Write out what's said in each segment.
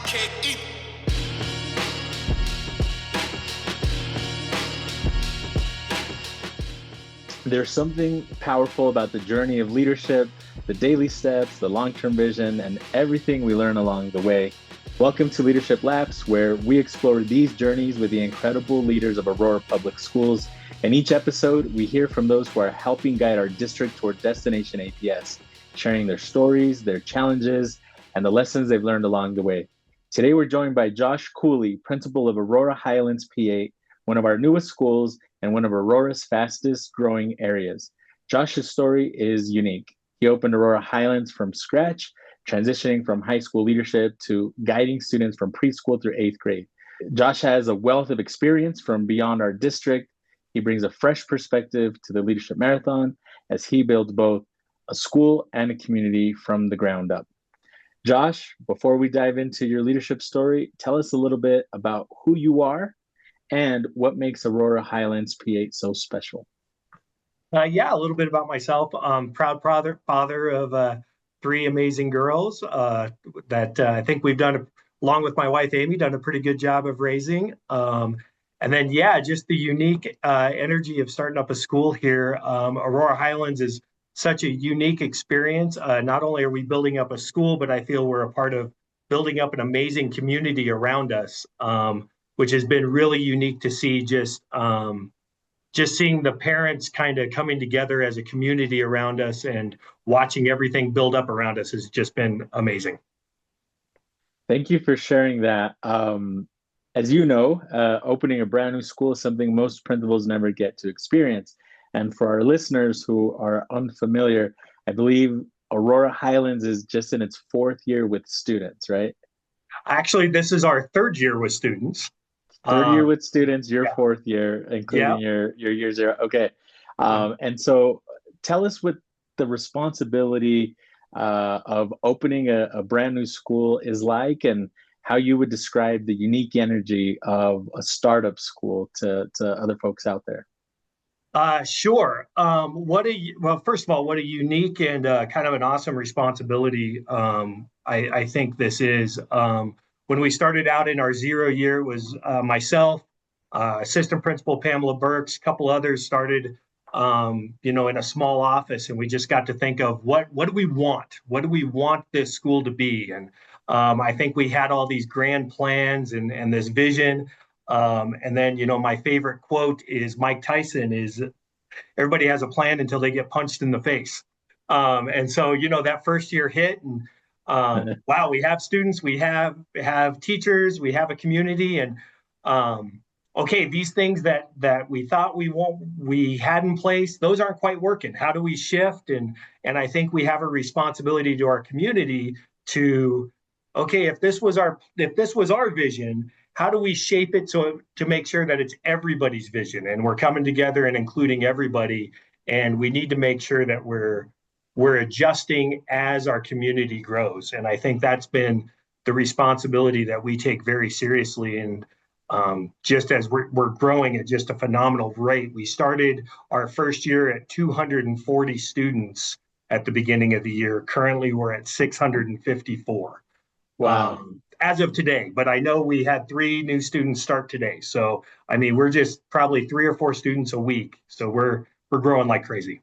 K-E. There's something powerful about the journey of leadership, the daily steps, the long-term vision, and everything we learn along the way. Welcome to Leadership Labs, where we explore these journeys with the incredible leaders of Aurora Public Schools. In each episode, we hear from those who are helping guide our district toward Destination APS, sharing their stories, their challenges, and the lessons they've learned along the way. Today, we're joined by Josh Cooley, principal of Aurora Highlands P-8, one of our newest schools and one of Aurora's fastest growing areas. Josh's story is unique. He opened Aurora Highlands from scratch, transitioning from high school leadership to guiding students from preschool through 8th grade. Josh has a wealth of experience from beyond our district. He brings a fresh perspective to the Leadership Marathon as he builds both a school and a community from the ground up. Josh, before we dive into your leadership story, tell us a little bit about who you are and what makes Aurora Highlands P-8 so special. Yeah, a little bit about myself. Proud father of three amazing girls that I think we've done, along with my wife, Amy, done a pretty good job of raising. And then, yeah, just the unique energy of starting up a school here. Aurora Highlands is such a unique experience. Not only are we building up a school, but I feel we're a part of building up an amazing community around us, which has been really unique to see. Just seeing the parents kind of coming together as a community around us and watching everything build up around us has just been amazing. Thank you for sharing that. As you know, opening a brand new school is something most principals never get to experience. And for our listeners who are unfamiliar, I believe Aurora Highlands is just in its 4th year with students, right? Actually, this is our 3rd year with students. 3rd year with students, your yeah. 4th year, including your year zero. Okay. And so tell us what the responsibility of opening a brand new school is like, and how you would describe the unique energy of a startup school to other folks out there. Sure. Well, first of all, what a unique and kind of an awesome responsibility I think this is. When we started out in our 0 year, it was myself, assistant principal Pamela Burks, a couple others started, in a small office, and we just got to think of what do we want? What do we want this school to be? And I think we had all these grand plans and this vision. And then, my favorite quote is Mike Tyson is, everybody has a plan until they get punched in the face. And so, that first year hit, and wow, we have students, we have teachers, we have a community, and okay, these things that we thought we had in place, those aren't quite working. How do we shift? And I think we have a responsibility to our community to, okay, if this was our vision, how do we shape it to make sure that it's everybody's vision and we're coming together and including everybody? And we need to make sure that we're adjusting as our community grows. And I think that's been the responsibility that we take very seriously. And just as we're growing at just a phenomenal rate, we started our first year at 240 students at the beginning of the year. Currently, we're at 654. Wow. As of today, but I know we had 3 new students start today. So, I mean, we're just probably 3 or 4 students a week. So we're growing like crazy.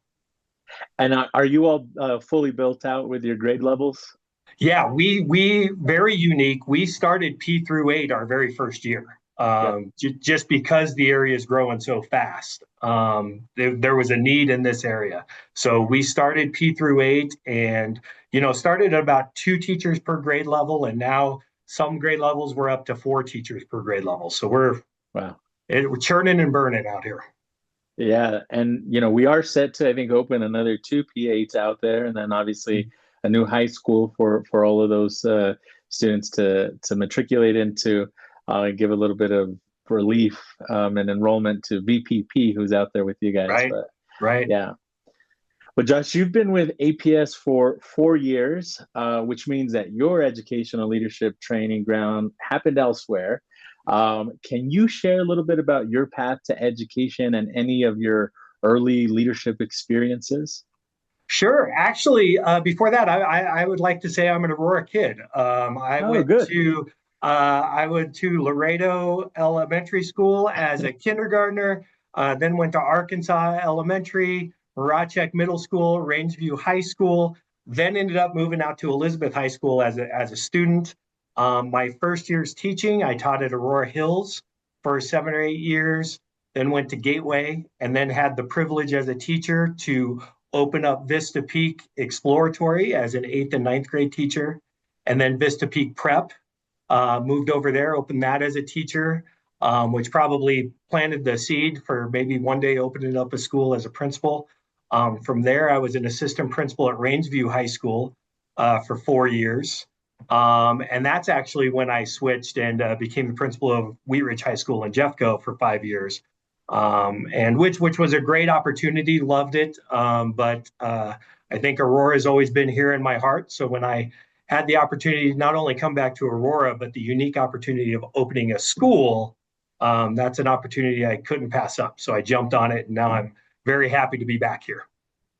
And are you all fully built out with your grade levels? Yeah, we very unique. We started P through 8 our very first year, just because the area is growing so fast. There was a need in this area. So we started P through 8 and, started at about 2 teachers per grade level. And now some grade levels we're up to 4 teachers per grade level. So we're churning and burning out here. Yeah. And, we are set to, I think, open another 2 P-8s out there. And then obviously a new high school for all of those students to matriculate into, give a little bit of relief and enrollment to VPP, who's out there with you guys. Right. Yeah. Well, Josh, you've been with APS for 4 years, which means that your educational leadership training ground happened elsewhere. Can you share a little bit about your path to education and any of your early leadership experiences? Sure. Actually, before that, I would like to say I'm an Aurora kid. I went good. to I went to Laredo Elementary School as a kindergartner, then went to Arkansas Elementary, Racek Middle School, Rangeview High School, then ended up moving out to Elizabeth High School as a student. My first year's teaching, I taught at Aurora Hills for 7 or 8 years, then went to Gateway, and then had the privilege as a teacher to open up Vista Peak Exploratory as an 8th and 9th grade teacher, and then Vista Peak Prep. Moved over there, opened that as a teacher, which probably planted the seed for maybe one day opening up a school as a principal. From there, I was an assistant principal at Rangeview High School for 4 years. And that's actually when I switched and became the principal of Wheat Ridge High School in Jeffco for 5 years. And which was a great opportunity, loved it. But I think Aurora has always been here in my heart. So when I had the opportunity to not only come back to Aurora, but the unique opportunity of opening a school, that's an opportunity I couldn't pass up. So I jumped on it, and now I'm very happy to be back here.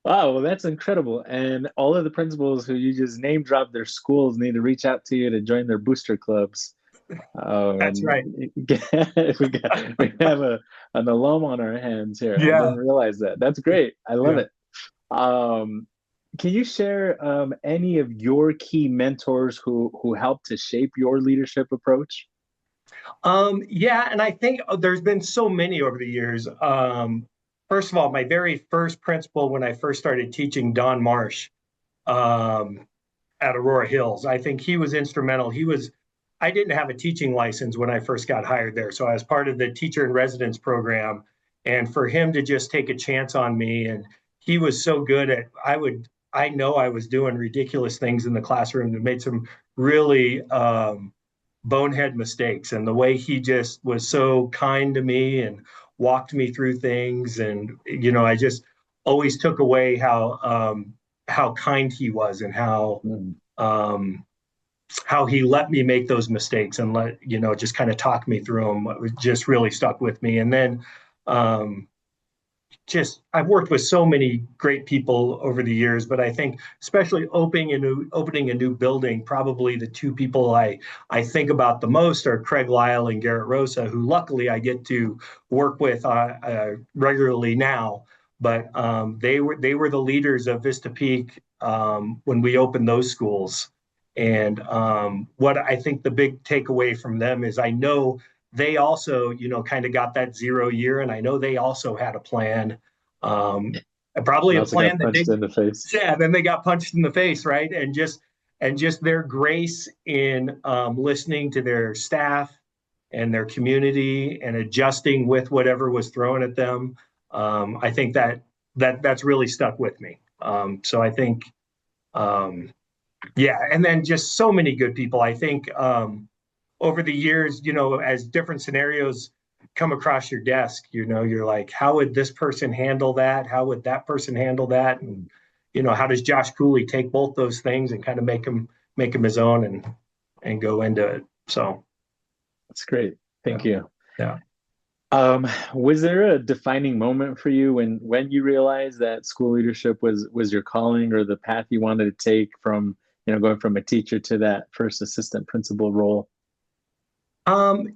Wow, well, that's incredible. And all of the principals who you just name dropped their schools need to reach out to you to join their booster clubs. That's And right. we have an alum on our hands here. I Yeah. didn't realize that. That's great. I love Yeah. it. Um, can you share any of your key mentors who helped to shape your leadership approach? Yeah, and I think there's been so many over the years. First of all, my very first principal when I first started teaching, Don Marsh, um, at Aurora Hills. I think he was instrumental. I didn't have a teaching license when I first got hired there. So I was part of the teacher in residence program. And for him to just take a chance on me, and he was so good at, I know I was doing ridiculous things in the classroom that made some really bonehead mistakes. And the way he just was so kind to me and walked me through things. And, I just always took away how kind he was and Mm, um, how he let me make those mistakes and just kind of talk me through them. It just really stuck with me. And then um, just I've worked with so many great people over the years, but I think especially opening a new building, probably the two people I think about the most are Craig Lyle and Garrett Rosa, who luckily I get to work with regularly now. But they were the leaders of Vista Peak when we opened those schools. And what I think the big takeaway from them is I know they also, kind of got that 0 year, and I know they also had a plan, um, probably and a also got plan that punched did, in the face. yeah. Then they got punched in the face, right? And just their grace in listening to their staff and their community and adjusting with whatever was thrown at them. I think that's really stuck with me. So I think, um, yeah, and then just so many good people. I think over the years, as different scenarios come across your desk, you're like, how would this person handle that? How would that person handle that? And how does Josh Cooley take both those things and kind of make him his own and go into it? So That's great. Thank yeah, you. yeah. Was there a defining moment for you when you realized that school leadership was your calling or the path you wanted to take from, going from a teacher to that first assistant principal role?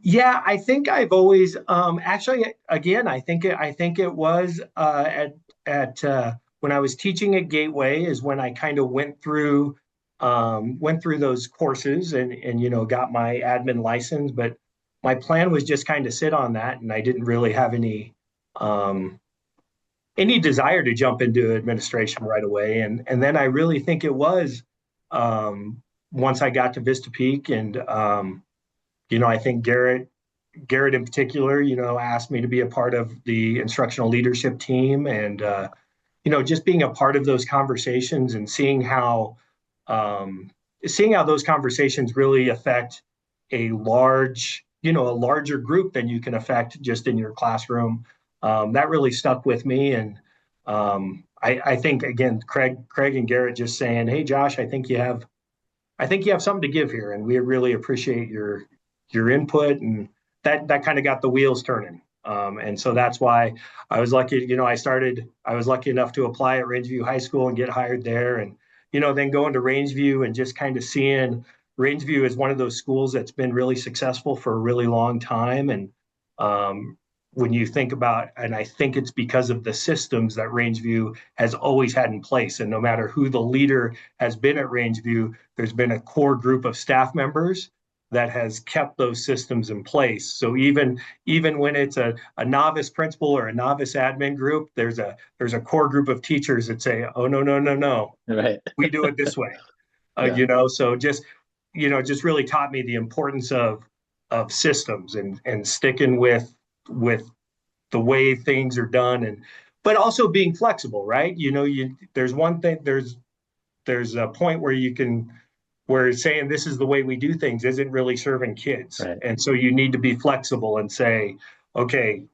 Yeah, I think I've always actually again, I think it was at when I was teaching at Gateway is when I kind of went through those courses and got my admin license, but my plan was just kind of sit on that, and I didn't really have um any desire to jump into administration right away. And then I really think it was um once I got to Vista Peak and I think Garrett in particular, asked me to be a part of the instructional leadership team and, just being a part of those conversations and um, seeing how those conversations really affect a larger group than you can affect just in your classroom. That really stuck with me. And I think again, Craig and Garrett just saying, "Hey, Josh, I think you have something to give here, and we really appreciate your input," and that kind of got the wheels turning. And so that's why I was lucky. I was lucky enough to apply at Rangeview High School and get hired there, and then going to Rangeview and just kind of seeing Rangeview is one of those schools that's been really successful for a really long time. And when you think about, and I think it's because of the systems that Rangeview has always had in place. And no matter who the leader has been at Rangeview, there's been a core group of staff members that has kept those systems in place. So even when it's a novice principal or a novice admin group, there's a core group of teachers that say, oh no, Right. we do it this way. Yeah. So just really taught me the importance of systems and sticking with the way things are done, and but also being flexible, right? There's one thing, there's a point where you can where saying this is the way we do things isn't really serving kids. Right. And so you need to be flexible and say, okay,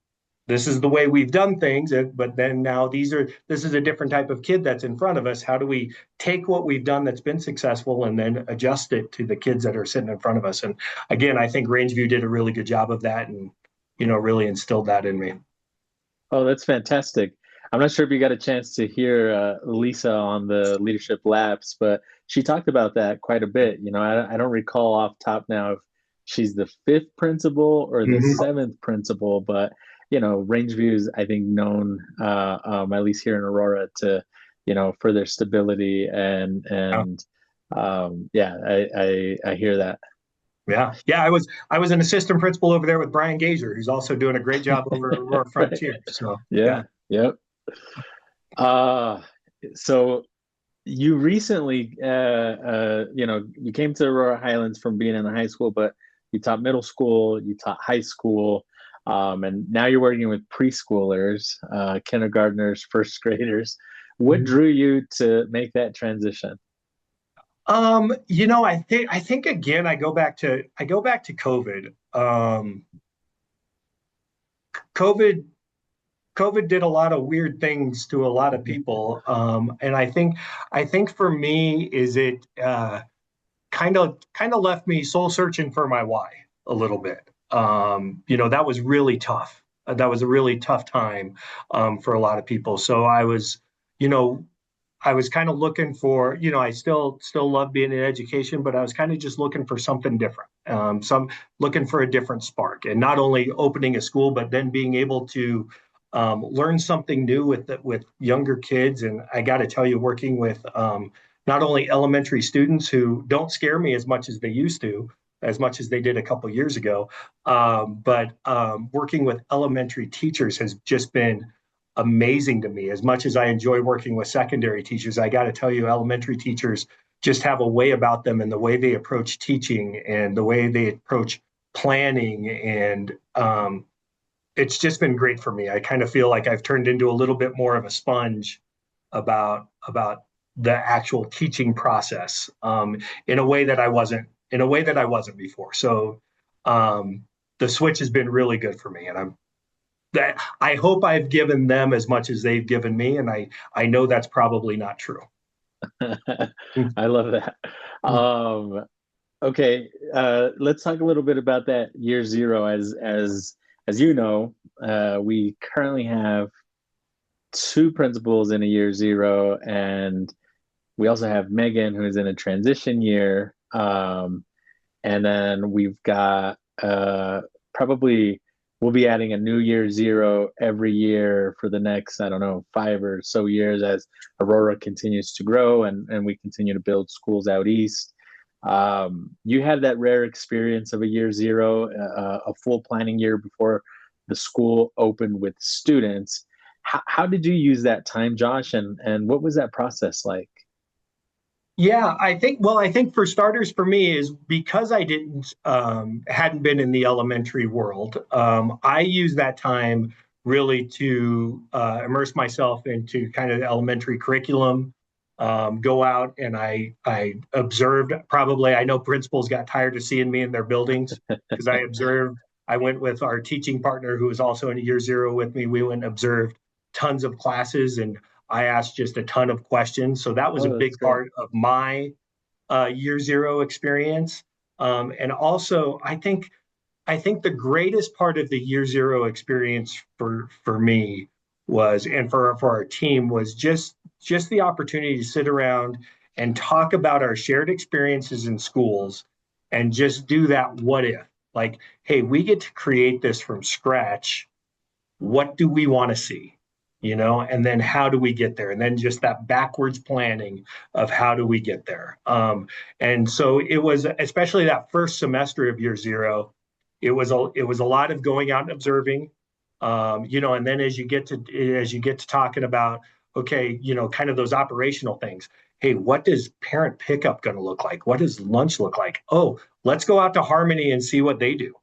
this is the way we've done things, but then now this is a different type of kid that's in front of us. How do we take what we've done that's been successful and then adjust it to the kids that are sitting in front of us? And again, I think Rangeview did a really good job of that, and really instilled that in me. Oh, that's fantastic. I'm not sure if you got a chance to hear Lisa on the Leadership Labs, but she talked about that quite a bit. I don't recall off top now if she's the fifth principal or the Mm-hmm. seventh principal, but Rangeview is, I think, known at least here in Aurora to, for their stability and yeah, I hear that. Yeah. I was an assistant principal over there with Brian Gazer, who's also doing a great job over at Aurora Right. Frontier. So yeah. Yeah. Yep. Uh, so you recently, you came to Aurora Highlands from being in the high school, but you taught middle school, you taught high school, and now you're working with preschoolers, kindergartners, first graders. What Mhm. drew you to make that transition? I think again, I go back to COVID. COVID COVID did a lot of weird things to a lot of people, and I think for me is it kind of left me soul searching for my why a little bit. That was really tough. That was a really tough time for a lot of people. So you know, I was kind of looking for, I still love being in education, but I was kind of just looking for something different. Some looking for a different spark, and not only opening a school, but then being able to learn something new with younger kids. And I got to tell you, working with not only elementary students who don't scare me as much as they used to, as much as they did a couple of years ago, but working with elementary teachers has just been amazing to me. As much as I enjoy working with secondary teachers, I got to tell you, elementary teachers just have a way about them, and the way they approach teaching and the way they approach planning. And it's just been great for me. I kind of feel like I've turned into a little bit more of a sponge about the actual teaching process, in a way that I wasn't before. So the switch has been really good for me, and I hope I've given them as much as they've given me, and I know that's probably not true. I love that. Um, okay, let's talk a little bit about that year zero. As you know, we currently have two principals in a year zero, and we also have Megan, who is in a transition year. And then we've got probably we'll be adding a new year zero every year for the next, I don't know, 5 or so years as Aurora continues to grow and we continue to build schools out east. You had that rare experience of a year zero, a full planning year before the school opened with students. How did you use that time, Josh? And what was that process like? Yeah, I think for starters, for me, is because I hadn't been in the elementary world. I used that time really to immerse myself into kind of the elementary curriculum. Go out and I observed. Probably I know principals got tired of seeing me in their buildings because I observed. I went with our teaching partner who was also in year zero with me. We went and observed tons of classes, and I asked just a ton of questions. So that was a Oh, that's big great. part of my year zero experience. And also, I think the greatest part of the year zero experience for me was, and for our team, was just the opportunity to sit around and talk about our shared experiences in schools and just do that what if. Like, hey, we get to create this from scratch. What do we want to see? And then how do we get there? And then just that backwards planning of how do we get there. And so it was, especially that first semester of year zero, it was a lot of going out and observing, and then as you get to talking about, okay, kind of those operational things. Hey, what does parent pickup going to look like? What does lunch look like? Oh, let's go out to Harmony and see what they do.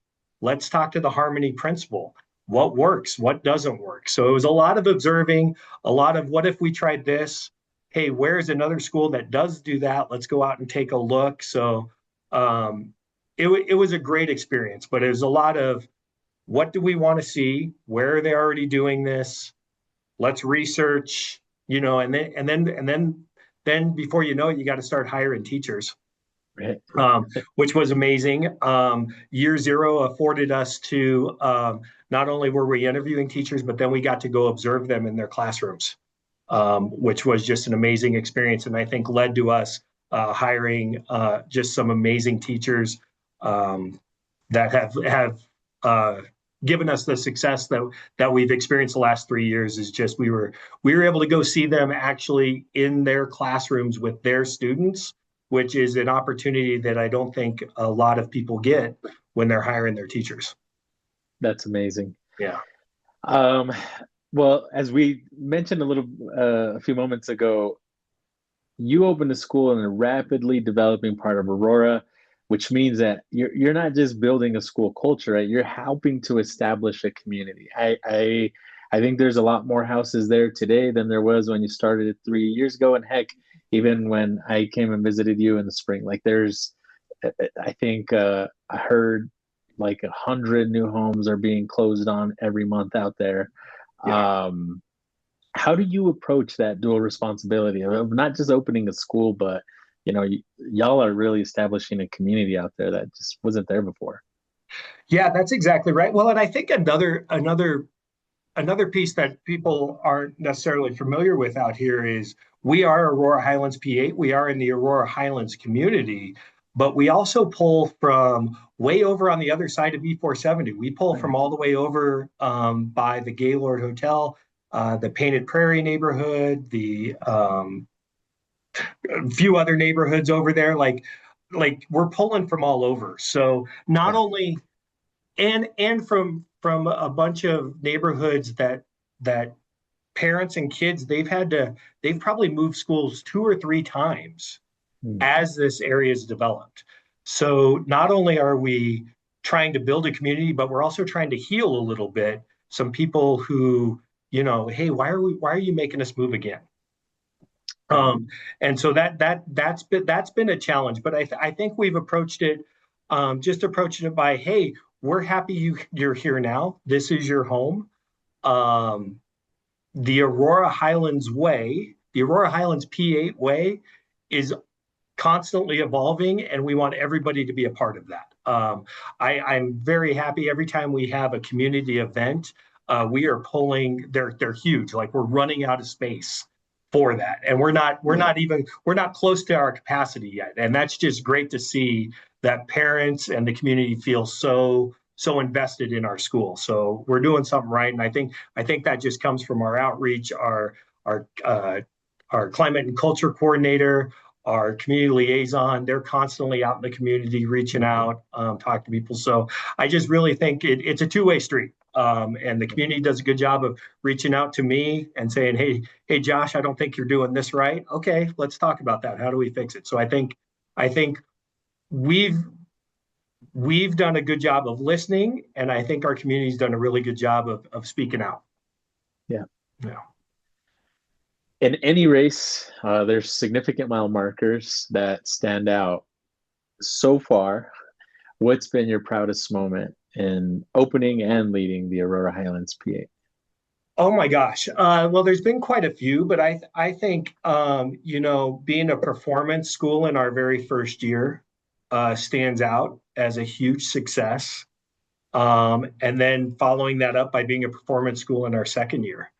Let's talk to the Harmony principal. What works? What doesn't work? So it was a lot of observing, a lot of what if we tried this? Hey, where's another school that does do that? Let's go out and take a look. So it was a great experience, but it was a lot of what do we want to see? Where are they already doing this? Let's research, and then before you know it, you got to start hiring teachers, Right. which was amazing. Year zero afforded us to not only were we interviewing teachers, but then we got to go observe them in their classrooms, which was just an amazing experience, and I think led to us hiring just some amazing teachers that have given us the success that we've experienced the last 3 years. Is just we were able to go see them actually in their classrooms with their students, which is an opportunity that I don't think a lot of people get when they're hiring their teachers. That's amazing. Yeah. Um, well, as we mentioned a few moments ago, you opened a school in a rapidly developing part of Aurora, which means that you're not just building a school culture, right? You're helping to establish a community. I think there's a lot more houses there today than there was when you started it 3 years ago. And heck, even when I came and visited you in the spring, like I think I heard like 100 new homes are being closed on every month out there. Yeah. How do you approach that dual responsibility of not just opening a school, but y'all are really establishing a community out there that just wasn't there before? Yeah, that's exactly right. Well, and I think another piece that people aren't necessarily familiar with out here is we are Aurora Highlands P-8. We are in the Aurora Highlands community, but we also pull from way over on the other side of E470. We pull from all the way over by the Gaylord Hotel, the Painted Prairie neighborhood, the a few other neighborhoods over there. Like we're pulling from all over. So not Yeah. only and from a bunch of neighborhoods that parents and kids they've probably moved schools 2 or 3 times Hmm. as this area is developed. So not only are we trying to build a community, but we're also trying to heal a little bit some people who, hey, why are you making us move again? Right. And so that's been a challenge, but I think we've approached it, just approaching it by, hey, we're happy you're here now. This is your home. Um, the Aurora Highlands way, the Aurora Highlands P-8 way, is constantly evolving, and we want everybody to be a part of that. I'm very happy every time we have a community event. We are pulling. They're huge. Like we're running out of space for that, and we're not close to our capacity yet. And that's just great to see that parents and the community feel so invested in our school. So we're doing something right, and I think that just comes from our outreach, our our climate and culture coordinator, our community liaison. They're constantly out in the community reaching out, talking to people. So I just really think it's a two-way street. And the community does a good job of reaching out to me and saying, hey, Josh, I don't think you're doing this right. Okay, let's talk about that. How do we fix it? So I think we've done a good job of listening, and I think our community's done a really good job of speaking out. Yeah. Yeah. In any race, there's significant mile markers that stand out. So far, what's been your proudest moment in opening and leading the Aurora Highlands P-8? Oh my gosh. Well, there's been quite a few, but I think being a performance school in our very first year stands out as a huge success. And then following that up by being a performance school in our second year.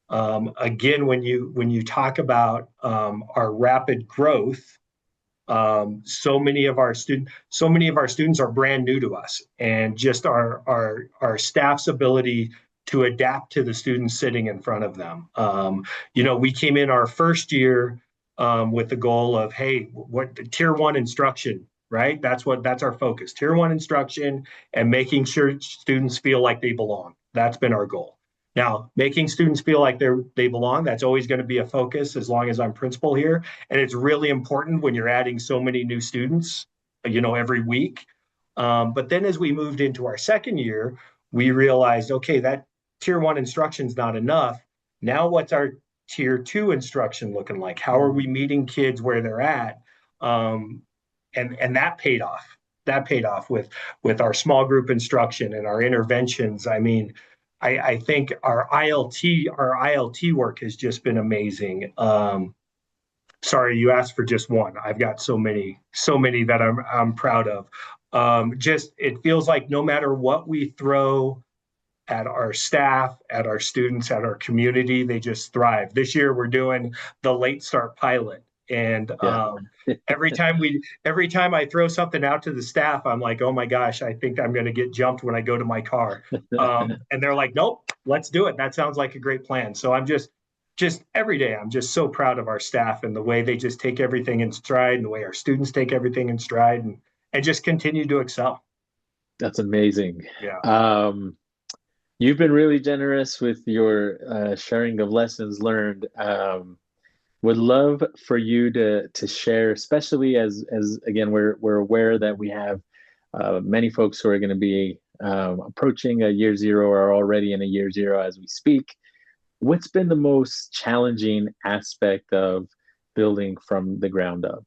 Again, when you talk about our rapid growth, So many of our students are brand new to us, and just our staff's ability to adapt to the students sitting in front of them. We came in our first year with the goal of, hey, what tier one instruction, right? That's our focus. Tier one instruction and making sure students feel like they belong. That's been our goal. Now, making students feel like they belong, that's always going to be a focus as long as I'm principal here. And it's really important when you're adding so many new students, every week. But then as we moved into our second year, we realized, okay, that tier one instruction is not enough. Now what's our tier two instruction looking like? How are we meeting kids where they're at? And that paid off. That paid off with our small group instruction and our interventions. I mean, I think our ILT work has just been amazing. Sorry, you asked for just one. I've got so many that I'm proud of. Just it feels like no matter what we throw at our staff, at our students, at our community, they just thrive. This year we're doing the late start pilot. And Yeah. every time I throw something out to the staff, I'm like, oh my gosh, I think I'm going to get jumped when I go to my car. And they're like, nope, let's do it. That sounds like a great plan. So I'm just every day, I'm just so proud of our staff and the way they just take everything in stride and the way our students take everything in stride and just continue to excel. That's amazing. Yeah. You've been really generous with your sharing of lessons learned. Would love for you to share, especially as again we're aware that we have many folks who are going to be approaching a year zero or are already in a year zero as we speak. What's been the most challenging aspect of building from the ground up?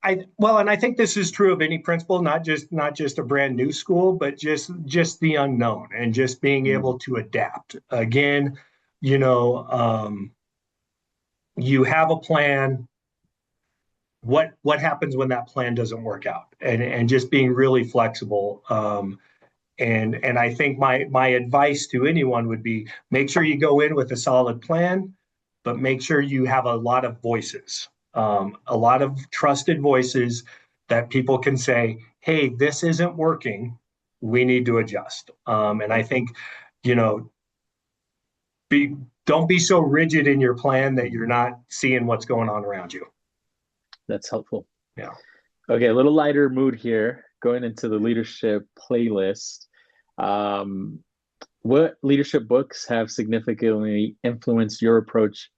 And I think this is true of any principal, not just a brand new school, but just the unknown and just being able to adapt. Again, you have a plan. What happens when that plan doesn't work out, and just being really flexible. And I think my advice to anyone would be make sure you go in with a solid plan, but make sure you have a lot of voices, a lot of trusted voices that people can say, hey, this isn't working. We need to adjust. And I think, you know, don't be so rigid in your plan that you're not seeing what's going on around you. That's helpful. Yeah. Okay, a little lighter mood here, going into the leadership playlist. What leadership books have significantly influenced your approach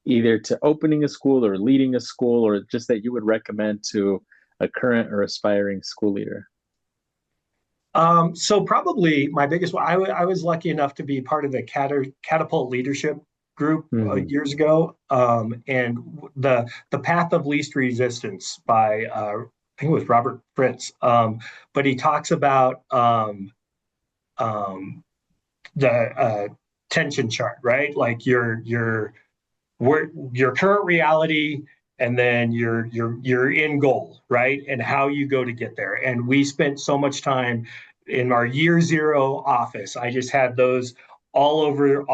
either to opening a school or leading a school, or just that you would recommend to a current or aspiring school leader? So probably my biggest one, I was lucky enough to be part of the Catapult Leadership group years ago. And the Path of Least Resistance by, I think it was Robert Fritz. But he talks about the tension chart, right? Like your current reality and then your end goal, right? And how you go to get there. And we spent so much time in our year zero office. I just had those all over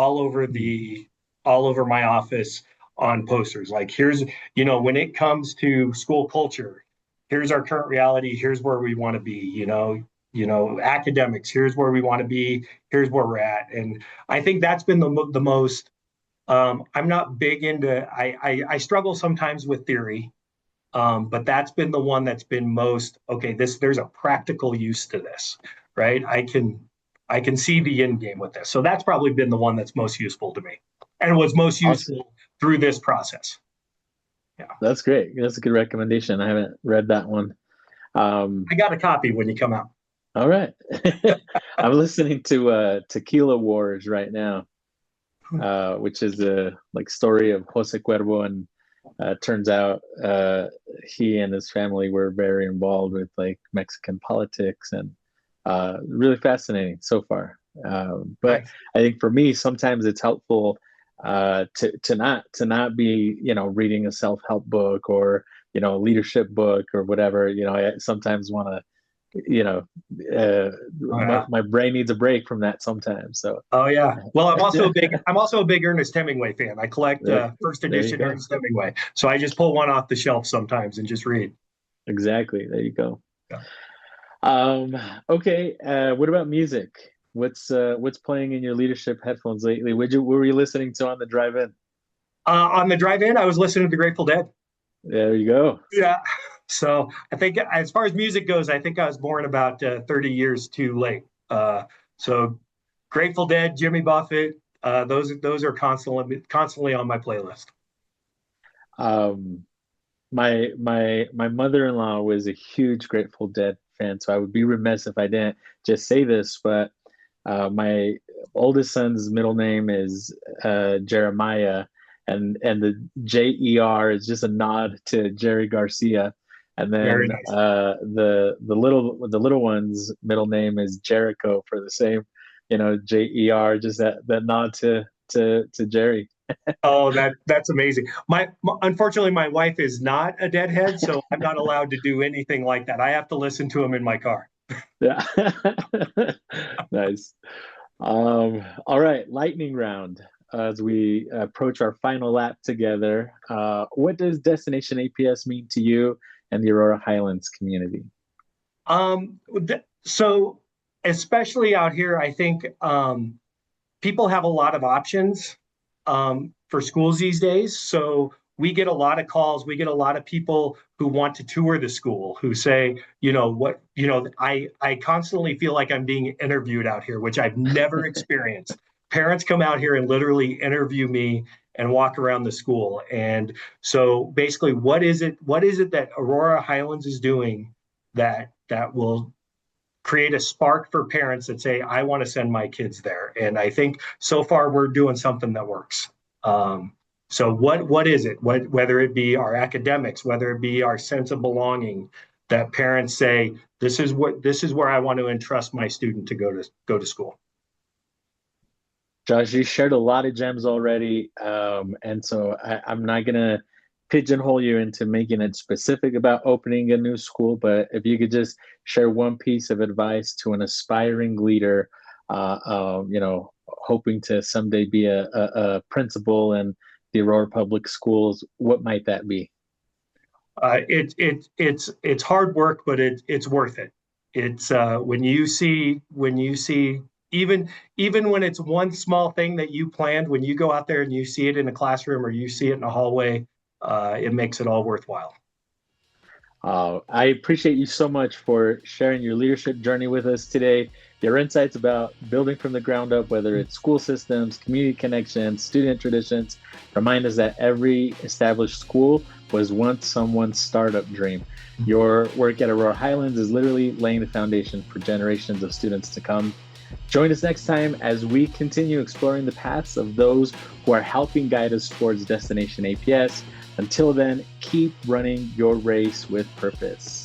my office on posters. Like here's, when it comes to school culture, here's our current reality, here's where we want to be, academics, here's where we want to be, here's where we're at. And I think that's been the most I'm not big into I struggle sometimes with theory, but that's been the one that's been most okay. There's a practical use to this, right? I can see the end game with this. So that's probably been the one that's most useful to me, and was most useful Awesome. through this process. Yeah, That's great. That's a good recommendation. I haven't read that one. I got a copy when you come out. All right. I'm listening to Tequila Wars right now, which is a story of Jose Cuervo, and turns out he and his family were very involved with Mexican politics, and really fascinating so far. But Nice. I think for me, sometimes it's helpful to not be reading a self-help book or leadership book or whatever. I sometimes want to you know, uh, Oh my, yeah. my brain needs a break from that sometimes. So Oh yeah. Well, I'm also a big Ernest Hemingway fan. I collect there, first there you edition go. Ernest Hemingway, so I just pull one off the shelf sometimes and just read. Exactly. There you go. Yeah. Um, okay. What about music? What's playing in your leadership headphones lately? What were you listening to on the drive in? On the drive-in, I was listening to the Grateful Dead. There you go. Yeah. So I think as far as music goes, I think I was born about 30 years too late. So Grateful Dead, Jimmy Buffett, those are constantly on my playlist. Um, my mother-in-law was a huge Grateful Dead fan, so I would be remiss if I didn't just say this, but my oldest son's middle name is Jeremiah, and the Jer is just a nod to Jerry Garcia, and Very then nice. the little one's middle name is Jericho for the same, Jer, just that nod to Jerry. Oh, that's amazing. Unfortunately, my wife is not a Deadhead, so I'm not allowed to do anything like that. I have to listen to them in my car. Yeah, nice. All right, lightning round. As we approach our final lap together, what does Destination APS mean to you and the Aurora Highlands community? So especially out here, I think people have a lot of options for schools these days. So we get a lot of calls. We get a lot of people who want to tour the school who say, I constantly feel like I'm being interviewed out here, which I've never experienced. Parents come out here and literally interview me and walk around the school. And so basically, what is it that Aurora Highlands is doing that will create a spark for parents that say, I want to send my kids there? And I think so far we're doing something that works. So what is it? Whether it be our academics, whether it be our sense of belonging, that parents say, this is where I want to entrust my student to go to school. Josh, you shared a lot of gems already, and so I'm not gonna pigeonhole you into making it specific about opening a new school, but if you could just share one piece of advice to an aspiring leader, hoping to someday be a principal in the Aurora Public Schools, what might that be? It's hard work, but it's worth it. It's when you see even when it's one small thing that you planned, when you go out there and you see it in a classroom or you see it in a hallway, it makes it all worthwhile. I appreciate you so much for sharing your leadership journey with us today. Your insights about building from the ground up, whether it's school systems, community connections, student traditions, remind us that every established school was once someone's startup dream. Your work at Aurora Highlands is literally laying the foundation for generations of students to come. Join us next time as we continue exploring the paths of those who are helping guide us towards Destination APS. Until then, keep running your race with purpose.